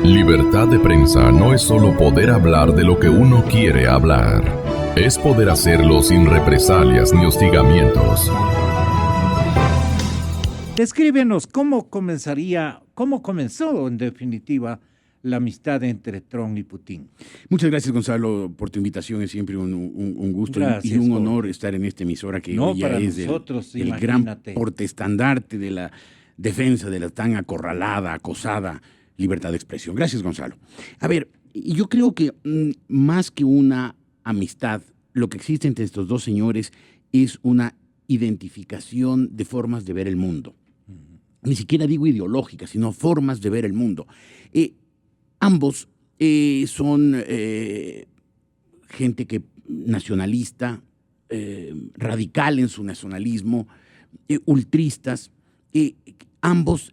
Libertad de prensa no es solo poder hablar de lo que uno quiere hablar. Es poder hacerlo sin represalias ni hostigamientos. Descríbenos cómo comenzó en definitiva la amistad entre Trump y Putin. Muchas gracias, Gonzalo, por tu invitación. Es siempre un gusto Gracias, y un honor Jorge. estar en esta emisora que No, ya para es nosotros, el gran imagínate. portaestandarte de la defensa de la tan acorralada, acosada libertad de expresión. Gracias, Gonzalo. A ver, yo creo que más que una amistad, lo que existe entre estos dos señores es una identificación de formas de ver el mundo. Ni siquiera digo ideológicas, sino formas de ver el mundo. Ambos son gente nacionalista, radical en su nacionalismo, ultristas. Ambos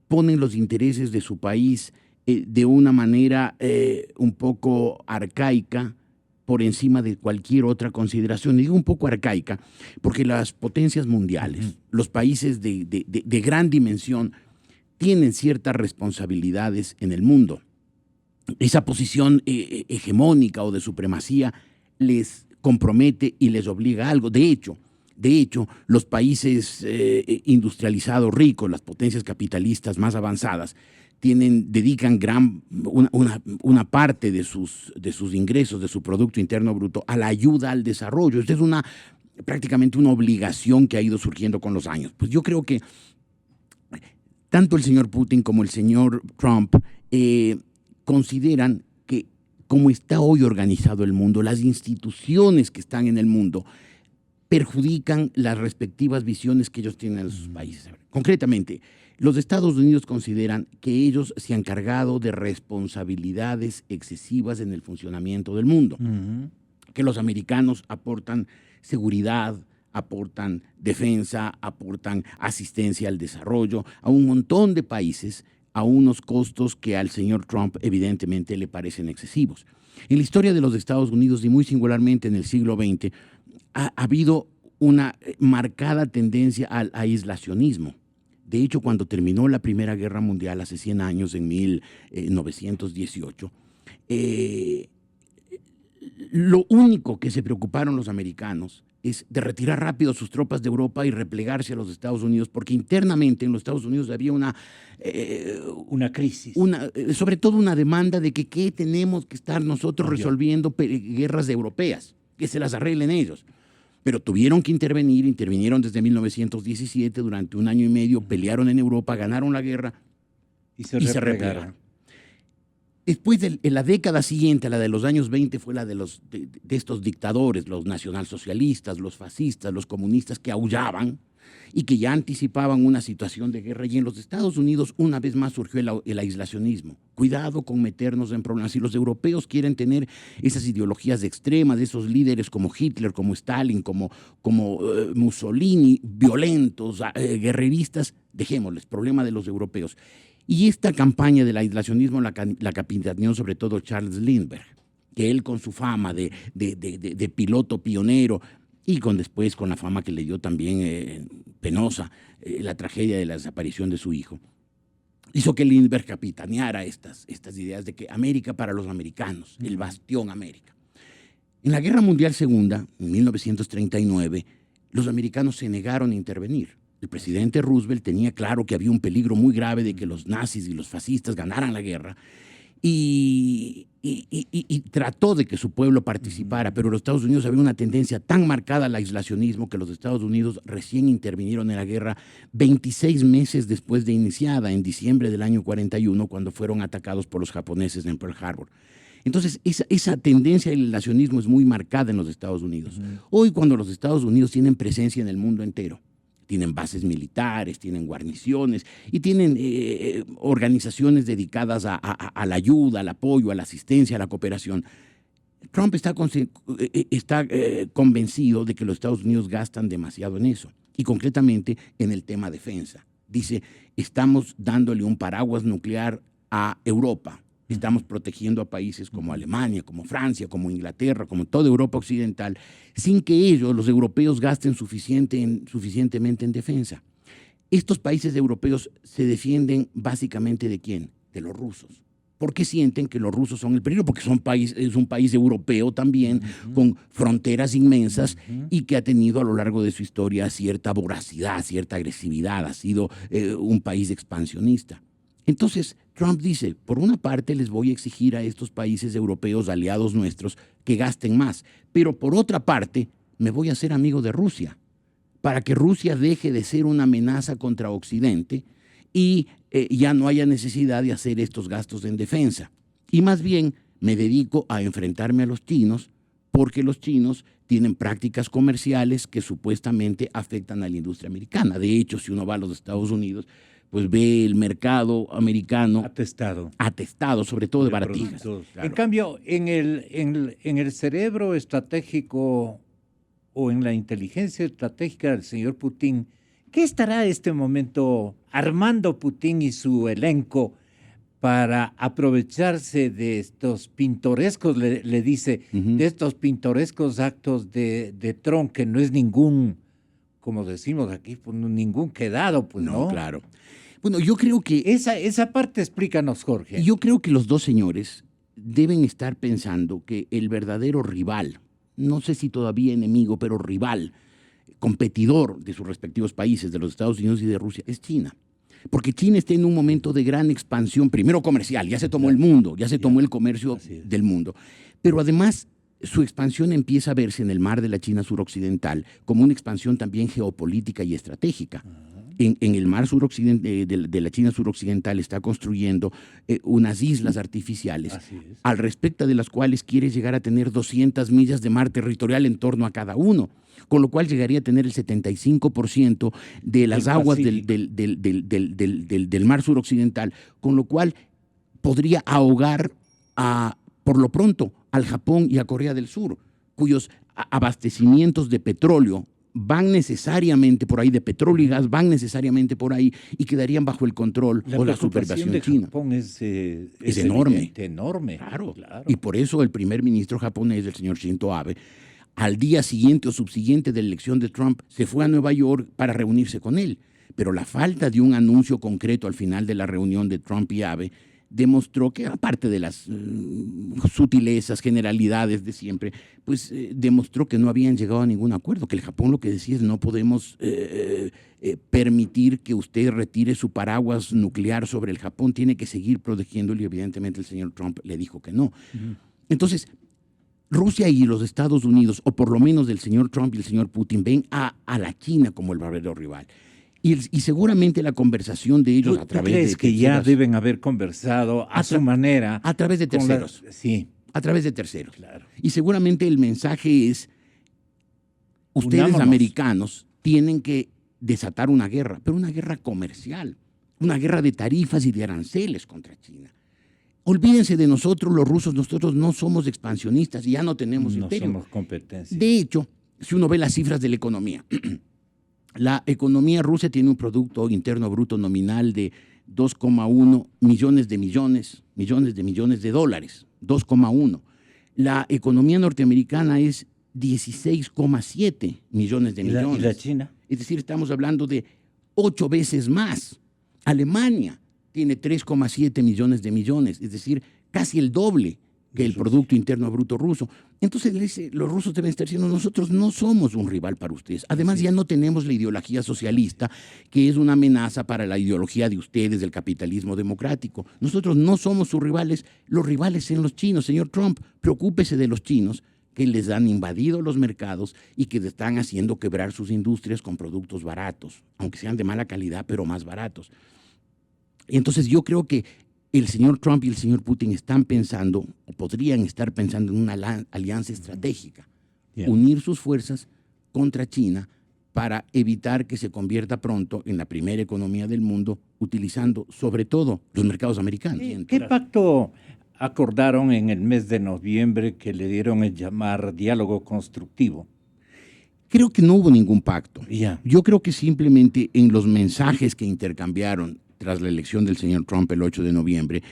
ponen los intereses de su país de una manera un poco arcaica por encima de cualquier otra consideración. Y digo un poco arcaica porque las potencias mundiales, los países de gran dimensión, tienen ciertas responsabilidades en el mundo. Esa posición hegemónica o de supremacía les compromete y les obliga a algo. De hecho, los países industrializados ricos, las potencias capitalistas más avanzadas, dedican una parte de sus ingresos, de su Producto Interno Bruto, a la ayuda al desarrollo. Esta es prácticamente una obligación que ha ido surgiendo con los años. Pues yo creo que tanto el señor Putin como el señor Trump consideran que, como está hoy organizado el mundo, las instituciones que están en el mundo perjudican las respectivas visiones que ellos tienen en sus países. Concretamente, los Estados Unidos consideran que ellos se han cargado de responsabilidades excesivas en el funcionamiento del mundo, que los americanos aportan seguridad, aportan defensa, aportan asistencia al desarrollo a un montón de países a unos costos que al señor Trump evidentemente le parecen excesivos. En la historia de los Estados Unidos y muy singularmente en el siglo XX ha habido una marcada tendencia al aislacionismo. De hecho, cuando terminó la Primera Guerra Mundial hace 100 años, en 1918, lo único que se preocuparon los americanos es de retirar rápido sus tropas de Europa y replegarse a los Estados Unidos, porque internamente en los Estados Unidos había una crisis. Sobre todo una demanda de que ¿qué tenemos que estar nosotros resolviendo guerras europeas? Que se las arreglen ellos. Pero tuvieron que intervinieron desde 1917, durante 1 año y medio, pelearon en Europa, ganaron la guerra y se replegaron. Después, en la década siguiente, la de los años 20, fue la de estos dictadores, los nacionalsocialistas, los fascistas, los comunistas, que aullaban y que ya anticipaban una situación de guerra. Y en los Estados Unidos, una vez más, surgió el aislacionismo. Cuidado con meternos en problemas. Si los europeos quieren tener esas ideologías extremas, de esos líderes como Hitler, como Stalin, como Mussolini, violentos, guerreristas, dejémosles, problema de los europeos. Y esta campaña del aislacionismo la capitaneó sobre todo Charles Lindbergh, que él, con su fama de piloto pionero y después con la fama que le dio también penosa, la tragedia de la desaparición de su hijo, hizo que Lindbergh capitaneara estas ideas de que América para los americanos, el bastión América. En la Guerra Mundial Segunda, en 1939, los americanos se negaron a intervenir. El presidente Roosevelt tenía claro que había un peligro muy grave de que los nazis y los fascistas ganaran la guerra y trató de que su pueblo participara, pero los Estados Unidos había una tendencia tan marcada al aislacionismo que los Estados Unidos recién intervinieron en la guerra 26 meses después de iniciada, en diciembre del año 41, cuando fueron atacados por los japoneses en Pearl Harbor. Entonces, esa tendencia al aislacionismo es muy marcada en los Estados Unidos. Hoy, cuando los Estados Unidos tienen presencia en el mundo entero, tienen bases militares, tienen guarniciones y tienen organizaciones dedicadas a la ayuda, al apoyo, a la asistencia, a la cooperación. Trump está convencido de que los Estados Unidos gastan demasiado en eso, y concretamente en el tema defensa. Dice, estamos dándole un paraguas nuclear a Europa. Estamos protegiendo a países como Alemania, como Francia, como Inglaterra, como toda Europa occidental, sin que ellos, los europeos, gasten suficientemente en defensa. Estos países europeos se defienden básicamente ¿de quién? De los rusos. porque sienten que los rusos son el peligro, porque es un país europeo también, con fronteras inmensas y que ha tenido a lo largo de su historia cierta voracidad, cierta agresividad, ha sido un país expansionista. Entonces, Trump dice, por una parte les voy a exigir a estos países europeos, aliados nuestros, que gasten más, pero por otra parte me voy a hacer amigo de Rusia, para que Rusia deje de ser una amenaza contra Occidente y ya no haya necesidad de hacer estos gastos en defensa. Y más bien me dedico a enfrentarme a los chinos, porque los chinos tienen prácticas comerciales que supuestamente afectan a la industria americana. De hecho, si uno va a los Estados Unidos, pues ve el mercado americano atestado, sobre todo de baratijas. Claro. En cambio, en el cerebro estratégico o en la inteligencia estratégica del señor Putin, ¿qué estará en este momento armando Putin y su elenco para aprovecharse de estos pintorescos, le dice, de estos pintorescos actos de Trump, que no es ningún, como decimos aquí, pues, ningún quedado, pues no? Claro. Bueno, yo creo que... Esa parte explícanos, Jorge. Yo creo que los dos señores deben estar pensando que el verdadero rival, no sé si todavía enemigo, pero rival, competidor de sus respectivos países, de los Estados Unidos y de Rusia, es China. Porque China está en un momento de gran expansión, primero comercial, ya se tomó el mundo, ya se tomó el comercio del mundo. Pero además, su expansión empieza a verse en el mar de la China suroccidental como una expansión también geopolítica y estratégica. En el mar suroccidental, de la China suroccidental está construyendo unas islas artificiales, al respecto de las cuales quiere llegar a tener 200 millas de mar territorial en torno a cada uno, con lo cual llegaría a tener el 75% de las aguas del mar suroccidental, con lo cual podría ahogar por lo pronto al Japón y a Corea del Sur, cuyos abastecimientos de petróleo van necesariamente por ahí, de petróleo y gas van necesariamente por ahí y quedarían bajo el control o la supervisión de China. Japón es enorme. Enorme. Claro. Y por eso el primer ministro japonés, el señor Shinzo Abe, al día siguiente o subsiguiente de la elección de Trump, se fue a Nueva York para reunirse con él. Pero la falta de un anuncio concreto al final de la reunión de Trump y Abe demostró que, aparte de las sutilezas, generalidades de siempre, pues demostró que no habían llegado a ningún acuerdo, que el Japón lo que decía es no podemos permitir que usted retire su paraguas nuclear sobre el Japón, tiene que seguir protegiéndolo, y evidentemente el señor Trump le dijo que no. Entonces, Rusia y los Estados Unidos, o por lo menos el señor Trump y el señor Putin, ven a la China como el verdadero rival. Y seguramente la conversación de ellos a través de terceros, que ya deben haber conversado a su manera. A través de terceros. Sí. A través de terceros. Claro. Y seguramente el mensaje es, ustedes americanos tienen que desatar una guerra, pero una guerra comercial, una guerra de tarifas y de aranceles contra China. Olvídense de nosotros, los rusos, nosotros no somos expansionistas y ya no tenemos imperio. No somos competencia. De hecho, si uno ve las cifras de la economía, la economía rusa tiene un Producto Interno Bruto nominal de 2,1 millones de dólares, 2,1. La economía norteamericana es 16,7 millones de millones. ¿Y la China? Es decir, estamos hablando de 8 veces más. Alemania tiene 3,7 millones, es decir, casi el doble que el Producto Interno Bruto ruso. Entonces le dice, los rusos deben estar diciendo, nosotros no somos un rival para ustedes. Además, ya no tenemos la ideología socialista, que es una amenaza para la ideología de ustedes, del capitalismo democrático. Nosotros no somos sus rivales, los rivales son los chinos. Señor Trump, preocúpese de los chinos, que les han invadido los mercados y que están haciendo quebrar sus industrias con productos baratos, aunque sean de mala calidad, pero más baratos. Y entonces yo creo que el señor Trump y el señor Putin están pensando, o podrían estar pensando, en una alianza estratégica. Unir sus fuerzas contra China para evitar que se convierta pronto en la primera economía del mundo, utilizando sobre todo los mercados americanos. ¿Qué pacto acordaron en el mes de noviembre que le dieron el llamar diálogo constructivo? Creo que no hubo ningún pacto. Yeah. Yo creo que simplemente en los mensajes que intercambiaron tras la elección del señor Trump el 8 de noviembre,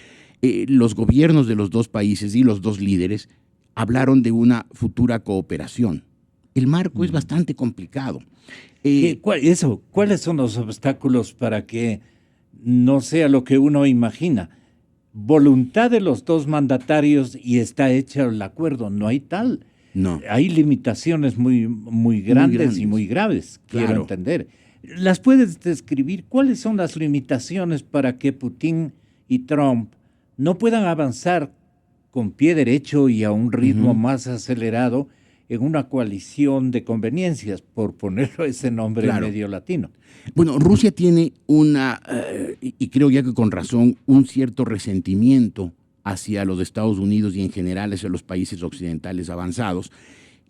los gobiernos de los dos países y los dos líderes hablaron de una futura cooperación. El marco es bastante complicado. ¿Cuáles son los obstáculos para que no sea lo que uno imagina? voluntad de los dos mandatarios y está hecho el acuerdo. No hay tal. No. Hay limitaciones muy grandes y muy graves, quiero Claro. entender. ¿Las puedes describir? ¿Cuáles son las limitaciones para que Putin y Trump no puedan avanzar con pie derecho y a un ritmo más acelerado en una coalición de conveniencias, por ponerlo ese nombre Claro. medio latino? Bueno, Rusia tiene y creo ya que con razón, un cierto resentimiento hacia los Estados Unidos y en general hacia los países occidentales avanzados.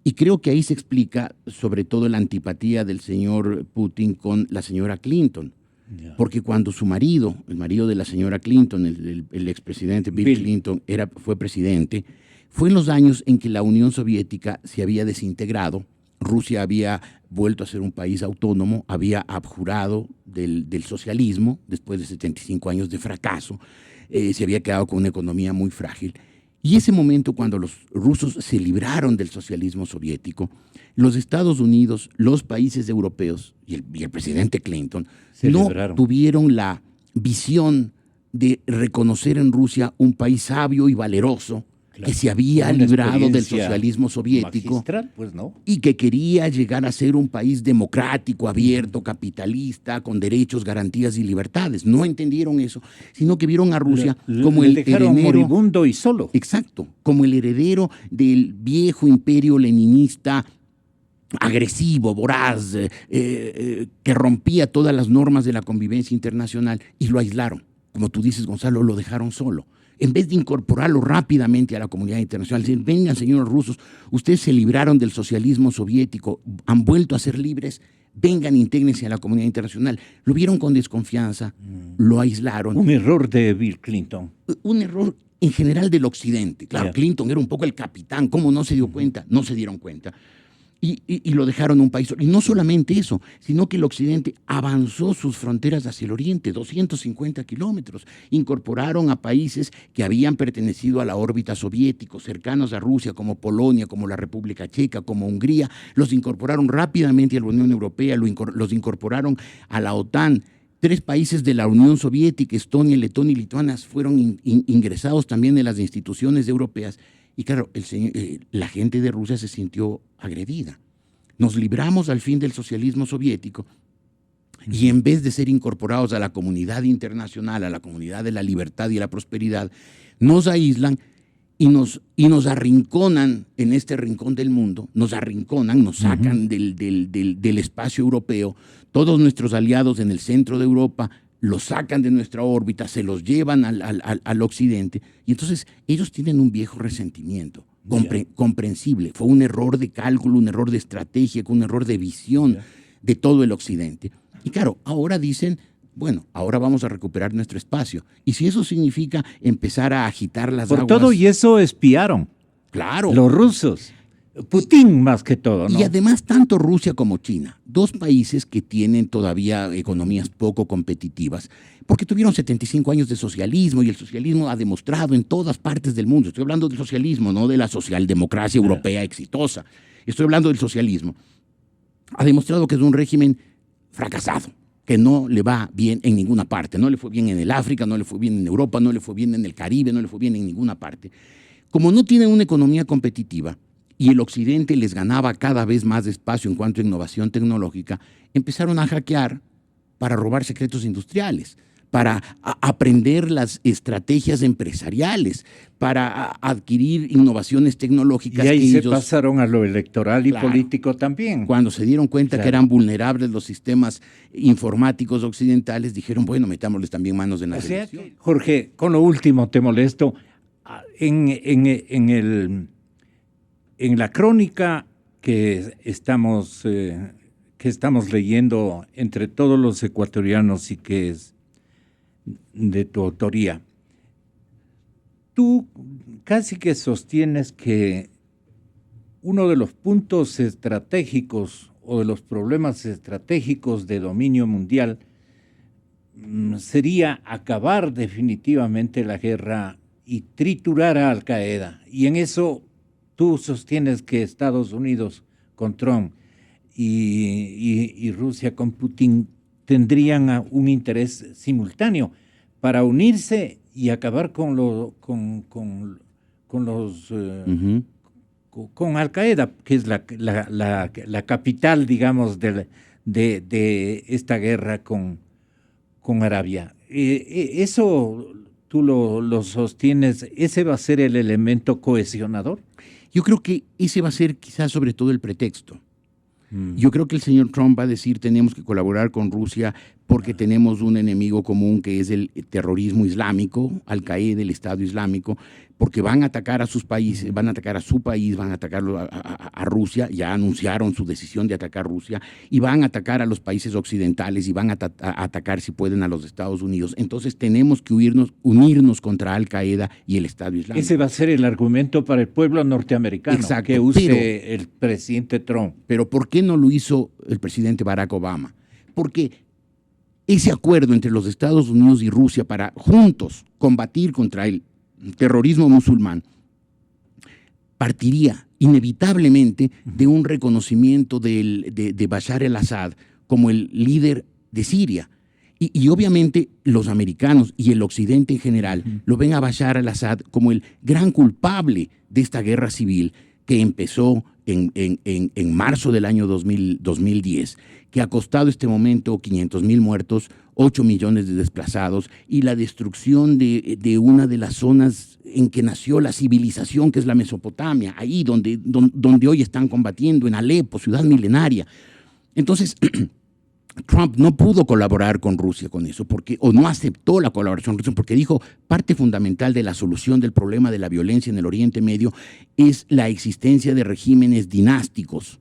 Y creo que ahí se explica sobre todo la antipatía del señor Putin con la señora Clinton. Porque cuando su marido, el marido de la señora Clinton, el expresidente Bill Clinton, fue presidente, fue en los años en que la Unión Soviética se había desintegrado, Rusia había vuelto a ser un país autónomo, había abjurado del socialismo después de 75 años de fracaso, se había quedado con una economía muy frágil. Y ese momento, cuando los rusos se libraron del socialismo soviético, los Estados Unidos, los países europeos y el presidente Clinton no tuvieron la visión de reconocer en Rusia un país sabio y valeroso, que se había librado del socialismo soviético pues no. y que quería llegar a ser un país democrático, abierto, capitalista, con derechos, garantías y libertades. No entendieron eso, sino que vieron a Rusia como el heredero moribundo y solo. Exacto, como el heredero del viejo imperio leninista agresivo, voraz, que rompía todas las normas de la convivencia internacional, y lo aislaron. Como tú dices, Gonzalo, lo dejaron solo. En vez de incorporarlo rápidamente a la comunidad internacional, decir, vengan, señores rusos, ustedes se libraron del socialismo soviético, han vuelto a ser libres, vengan, intégrense a la comunidad internacional. Lo vieron con desconfianza, lo aislaron. Un error de Bill Clinton. Un error en general del Occidente. Claro, Clinton era un poco el capitán, ¿cómo no se dio cuenta? No se dieron cuenta. Y lo dejaron un país. Y no solamente eso, sino que el Occidente avanzó sus fronteras hacia el oriente, 250 kilómetros. Incorporaron a países que habían pertenecido a la órbita soviética, cercanos a Rusia, como Polonia, como la República Checa, como Hungría. Los incorporaron rápidamente a la Unión Europea, los incorporaron a la OTAN. 3 países de la Unión Soviética, Estonia, Letonia y Lituania, fueron ingresados también en las instituciones europeas. Y claro, la gente de Rusia se sintió agredida. Nos libramos al fin del socialismo soviético y en vez de ser incorporados a la comunidad internacional, a la comunidad de la libertad y la prosperidad, nos aíslan y nos arrinconan en este rincón del mundo, nos sacan del espacio europeo. Todos nuestros aliados en el centro de Europa los sacan de nuestra órbita, se los llevan al occidente, y entonces ellos tienen un viejo resentimiento, comprensible. Fue un error de cálculo, un error de estrategia, un error de visión de todo el occidente. Y claro, ahora dicen, bueno, ahora vamos a recuperar nuestro espacio. Y si eso significa empezar a agitar las aguas... Por todo y eso espiaron. Claro. Los rusos. Putin más que todo, ¿no? Y además tanto Rusia como China, 2 países que tienen todavía economías poco competitivas, porque tuvieron 75 años de socialismo y el socialismo ha demostrado en todas partes del mundo. Estoy hablando del socialismo, no de la socialdemocracia europea exitosa. Estoy hablando del socialismo. Ha demostrado que es un régimen fracasado, que no le va bien en ninguna parte. No le fue bien en el África, no le fue bien en Europa, no le fue bien en el Caribe, no le fue bien en ninguna parte. Como no tienen una economía competitiva, y el occidente les ganaba cada vez más espacio en cuanto a innovación tecnológica, empezaron a hackear para robar secretos industriales, para aprender las estrategias empresariales, para adquirir innovaciones tecnológicas. Y ahí que se pasaron a lo electoral y político también. Cuando se dieron cuenta que eran vulnerables los sistemas informáticos occidentales, dijeron, bueno, metámosles también manos en la selección. Jorge, con lo último te molesto. En la crónica que estamos leyendo entre todos los ecuatorianos y que es de tu autoría, tú casi que sostienes que uno de los puntos estratégicos o de los problemas estratégicos de dominio mundial sería acabar definitivamente la guerra y triturar a Al Qaeda. Y en eso tú sostienes que Estados Unidos con Trump y Rusia con Putin tendrían un interés simultáneo para unirse y acabar con los con Al-Qaeda, que es la capital, digamos, de esta guerra con Arabia. Eso tú lo sostienes, ¿ese va a ser el elemento cohesionador? Yo creo que ese va a ser quizás sobre todo el pretexto. Yo creo que el señor Trump va a decir tenemos que colaborar con Rusia porque tenemos un enemigo común que es el terrorismo islámico, Al-Qaeda, el Estado Islámico, porque van a atacar a sus países, van a atacar a su país, van a atacarlo a Rusia, ya anunciaron su decisión de atacar Rusia, y van a atacar a los países occidentales y van a atacar, si pueden, a los Estados Unidos. Entonces tenemos que unirnos contra Al-Qaeda y el Estado Islámico. Ese va a ser el argumento para el pueblo norteamericano. Exacto, que use el presidente Trump. Pero ¿por qué no lo hizo el presidente Barack Obama? Porque ese acuerdo entre los Estados Unidos y Rusia para juntos combatir contra el terrorismo musulmán partiría inevitablemente de un reconocimiento de Bashar al-Assad como el líder de Siria. Y obviamente los americanos y el occidente en general lo ven a Bashar al-Assad como el gran culpable de esta guerra civil que empezó en marzo del año 2010, que ha costado este momento 500,000 muertos, 8 millones de desplazados y la destrucción de una de las zonas en que nació la civilización, que es la Mesopotamia, ahí donde hoy están combatiendo, en Alepo, ciudad milenaria. Entonces, Trump no pudo colaborar con Rusia con eso, o no aceptó la colaboración con Rusia, porque dijo, parte fundamental de la solución del problema de la violencia en el Oriente Medio es la existencia de regímenes dinásticos,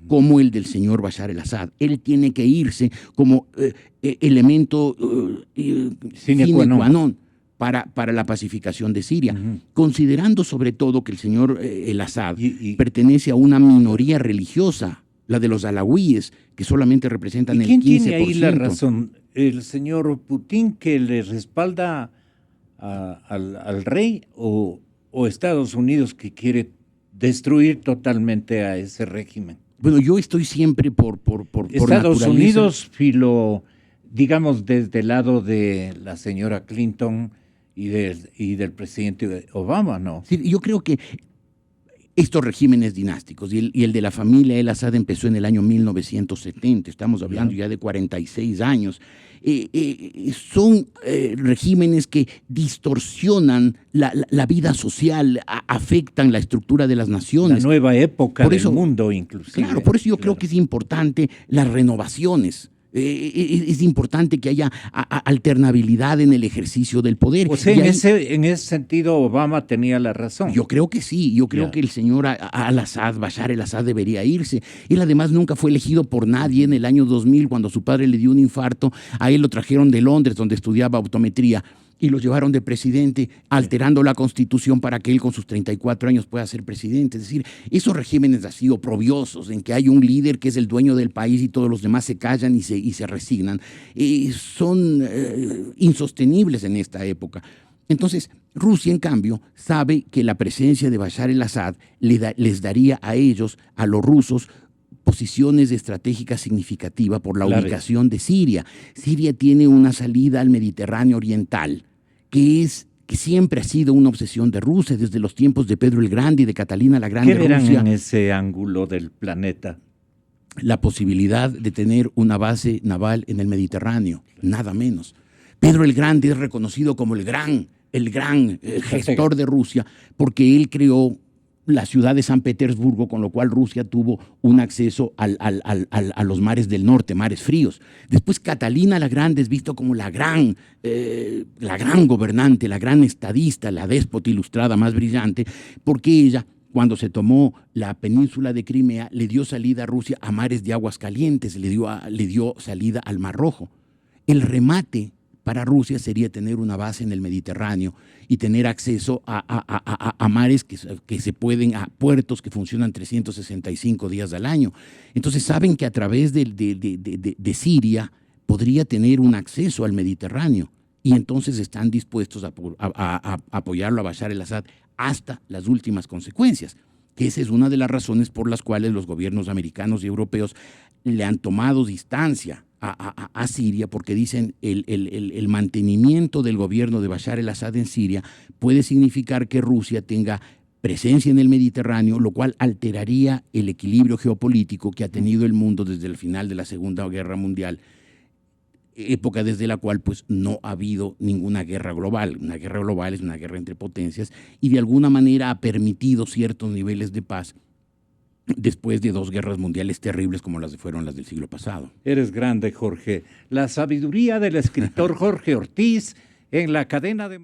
como el del señor Bashar al-Assad. Él tiene que irse como elemento sine qua non para la pacificación de Siria, considerando sobre todo que el señor el-Assad pertenece a una minoría religiosa, la de los alawíes, que solamente representan el 15%. ¿Quién tiene ahí la razón? ¿El señor Putin, que le respalda al rey, o Estados Unidos, que quiere destruir totalmente a ese régimen? Bueno, yo estoy siempre por Estados Unidos, digamos, desde el lado de la señora Clinton y del presidente Obama, ¿no? Sí, yo creo que estos regímenes dinásticos, y el de la familia el-Assad empezó en el año 1970, estamos hablando ya de 46 años, son regímenes que distorsionan la vida social, afectan la estructura de las naciones. La nueva época del mundo, inclusive. Claro, por eso yo creo que es importante las renovaciones. Es importante que haya alternabilidad en el ejercicio del poder. O sea, en ese sentido Obama tenía la razón. Yo creo que sí, yo creo que el señor al-Assad, Bashar al-Assad, debería irse. Él además nunca fue elegido por nadie. En el año 2000, cuando su padre le dio un infarto, a él lo trajeron de Londres, donde estudiaba optometría, y lo llevaron de presidente, alterando la Constitución para que él con sus 34 años pueda ser presidente. Es decir, esos regímenes así oprobiosos, en que hay un líder que es el dueño del país y todos los demás se callan y se resignan, son insostenibles en esta época. Entonces, Rusia, en cambio, sabe que la presencia de Bashar al-Assad les daría a ellos, a los rusos, posiciones estratégicas significativas por la ubicación de Siria. Siria tiene una salida al Mediterráneo oriental, que siempre ha sido una obsesión de Rusia desde los tiempos de Pedro el Grande y de Catalina la Grande. ¿Qué verán en ese ángulo del planeta? La posibilidad de tener una base naval en el Mediterráneo, nada menos. Pedro el Grande es reconocido como el gran gestor de Rusia, porque él creó la ciudad de San Petersburgo, con lo cual Rusia tuvo un acceso a los mares del norte, mares fríos. Después Catalina la Grande es visto como la gran gobernante, la gran estadista, la déspota ilustrada más brillante, porque ella, cuando se tomó la península de Crimea, le dio salida a Rusia a mares de aguas calientes, le dio salida al Mar Rojo. El remate para Rusia sería tener una base en el Mediterráneo y tener acceso a mares a puertos que funcionan 365 días al año. Entonces saben que a través de Siria podría tener un acceso al Mediterráneo, y entonces están dispuestos a apoyarlo a Bashar al-Assad hasta las últimas consecuencias, que esa es una de las razones por las cuales los gobiernos americanos y europeos le han tomado distancia a Siria, porque dicen el mantenimiento del gobierno de Bashar el-Assad en Siria puede significar que Rusia tenga presencia en el Mediterráneo, lo cual alteraría el equilibrio geopolítico que ha tenido el mundo desde el final de la Segunda Guerra Mundial, época desde la cual pues no ha habido ninguna guerra global. Una guerra global es una guerra entre potencias y de alguna manera ha permitido ciertos niveles de paz después de 2 guerras mundiales terribles como las fueron las del siglo pasado. Eres grande, Jorge. La sabiduría del escritor Jorge Ortiz en la cadena de...